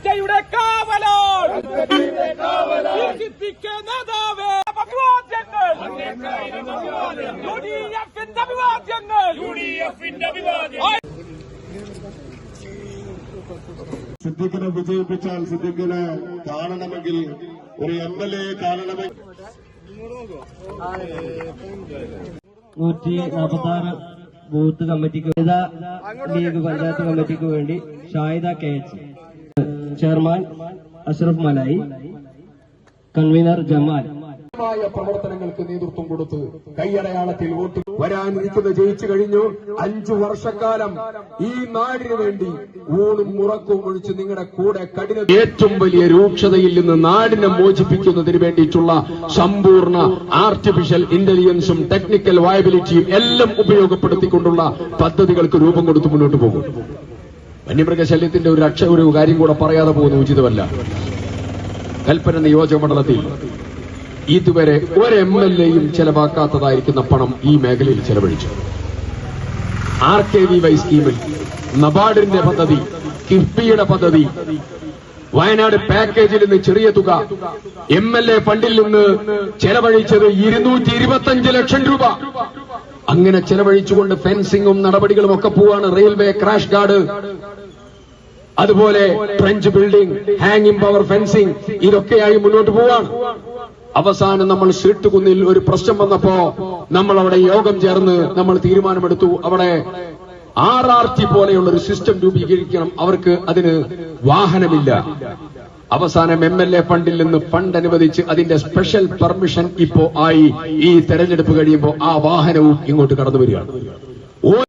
കൽപ്പറ്റയുടെ കാവലോൾ നേതാവേ അഭിവാദ്യങ്ങൾ യുഡിഎഫിന്റെ അഭിവാദ്യങ്ങൾ സിദ്ദിഖിനെ വിജയിപ്പിച്ചാൽ സിദ്ദിഖിനെ കാണണമെങ്കിൽ ഒരു MLA കാണണമെങ്കിൽ 146 ബൂത്ത് കമ്മിറ്റിക്ക് വനിതാ ലീഗ് പഞ്ചായത്ത് കമ്മിറ്റിക്ക് വേണ്ടി Shahida KH, chairman Ashraf malai, convener Jamal. പ്രവർത്തനങ്ങൾക്ക് നേതൃത്വം കൊടുത്ത് കൈയടയാളത്തിൽ വോട്ട് വരാനിരിക്കുന്ന ജയിച്ചു കഴിഞ്ഞു. 5 വർഷക്കാലം ഈ നാടിനു വേണ്ടി ഊണും മുറക്കും ഒഴിച്ച് നിങ്ങളുടെ കൂടെ കഠിന ഏറ്റവും വലിയ രൂക്ഷതയിൽ നിന്ന് നാടിനെ മോചിപ്പിക്കുന്നതിന് വേണ്ടിയിട്ടുള്ള സമ്പൂർണ്ണ ആർട്ടിഫിഷ്യൽ ഇന്റലിജൻസും ടെക്നിക്കൽ വയബിലിറ്റിയും എല്ലാം ഉപയോഗപ്പെടുത്തിക്കൊണ്ടുള്ള പദ്ധതികൾക്ക് രൂപം കൊടുത്ത് മുന്നോട്ട് പോകും. വന്യമൃഗശല്യത്തിന്റെ ഒരു കാര്യം കൂടെ പറയാതെ പോകുന്ന ഉചിതമല്ല. കൽപ്പന നിയോജക മണ്ഡലത്തിൽ ഇതുവരെ ഒരു MLAയും ചെലവാക്കാത്തതായിരിക്കുന്ന പണം ഈ മേഖലയിൽ ചെലവഴിച്ചു. RKVY സ്കീമിൽ, നബാർഡിന്റെ പദ്ധതി, കിഫ്ബിയുടെ പദ്ധതി, വയനാട് പാക്കേജിൽ നിന്ന് ചെറിയ തുക, MLA ഫണ്ടിൽ നിന്ന് ചെലവഴിച്ചത് 225 ലക്ഷം രൂപ. അങ്ങനെ ചെലവഴിച്ചുകൊണ്ട് ഫെൻസിങ്ങും നടപടികളും ഒക്കെ പോവാണ്. റെയിൽവേ ക്രാഷ് ഗാർഡ്, അതുപോലെ trench building, hanging power fencing, ഇതൊക്കെയായി മുന്നോട്ട് പോവാണ്. അവസാനം നമ്മൾ സീട്ടുകുന്നിൽ ഒരു പ്രശ്നം വന്നപ്പോ നമ്മൾ അവിടെ യോഗം ചേർന്ന് നമ്മൾ തീരുമാനമെടുത്തു, അവിടെ RRT പോലെയുള്ള ഒരു സിസ്റ്റം രൂപീകരിക്കണം. അവർക്ക് അതിന് വാഹനമില്ല. അവസാനം MLA ഫണ്ടിൽ നിന്ന് ഫണ്ട് അനുവദിച്ച് അതിന്റെ സ്പെഷ്യൽ പെർമിഷൻ ഇപ്പോ ആയി. ഈ തെരഞ്ഞെടുപ്പ് കഴിയുമ്പോൾ ആ വാഹനവും ഇങ്ങോട്ട് കടന്നു വരികയാണ്.